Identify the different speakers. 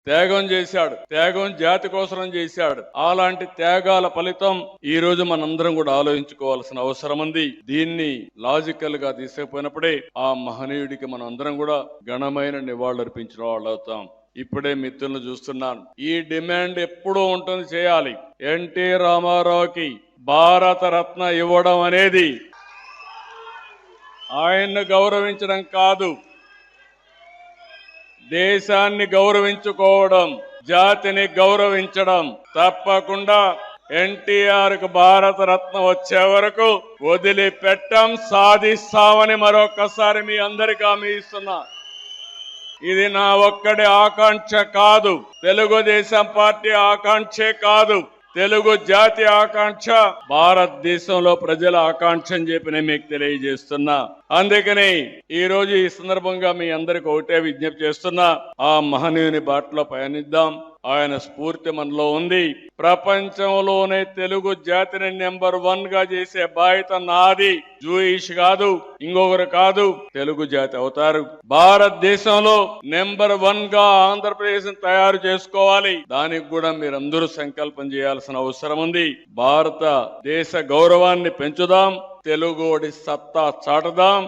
Speaker 1: త్యాగం చేశాడు. త్యాగం జాతి కోసం చేశాడు. అలాంటి త్యాగాల ఫలితం ఈ రోజు మనందరం కూడా ఆలోచించుకోవాల్సిన అవసరం ఉంది. దీన్ని లాజికల్ గా తీసుకుపోయినప్పుడే ఆ మహనీయుడికి మనం అందరం కూడా ఘనమైన నివాళులర్పించిన వాళ్ళు అవుతాం. ఇప్పుడే మిత్రులను చూస్తున్నాను. ఈ డిమాండ్ ఎప్పుడూ ఉంటుంది, చేయాలి. ఎన్టీ రామారావుకి భారత రత్న ఇవ్వడం అనేది ఆయన్ను గౌరవించడం కాదు, దేశాన్ని గౌరవించుకోవడం, జాతిని గౌరవించడం. తప్పకుండా ఎన్టీఆర్ కు భారత రత్న వచ్చే వరకు వదిలిపెట్టం, సాధిస్తామని మరొకసారి మీ అందరికీ హామీ ఇస్తున్నా. ఇది నా ఒక్కడి ఆకాంక్ష కాదు, తెలుగుదేశం పార్టీ ఆకాంక్షే కాదు, తెలుగు జాతి ఆకాంక్ష, భారతదేశంలో ప్రజల ఆకాంక్ష అని చెప్పి నేను మీకు తెలియజేస్తున్నా. అందుకని ఈ రోజు ఈ సందర్భంగా మీ అందరికి ఒకటే విజ్ఞప్తి చేస్తున్నా, ఆ మహనీయుని బాటలో పయనిద్దాం. ఆయన స్ఫూర్తి మనలో ఉంది. ప్రపంచంలోనే తెలుగు జాతిని నెంబర్ 1 గా చేసే బాధ్యత నాది. జూయిష్ కాదు, ఇంకొకరు కాదు, తెలుగు జాతి అవుతారు. భారతదేశంలో నెంబర్ 1 గా ఆంధ్రప్రదేశ్ తయారు చేసుకోవాలి. దానికి కూడా మీరందరూ సంకల్పం చేయాల్సిన అవసరం ఉంది. భారత దేశ గౌరవాన్ని పెంచుదాం, తెలుగోడి సత్తా చాటుదాం.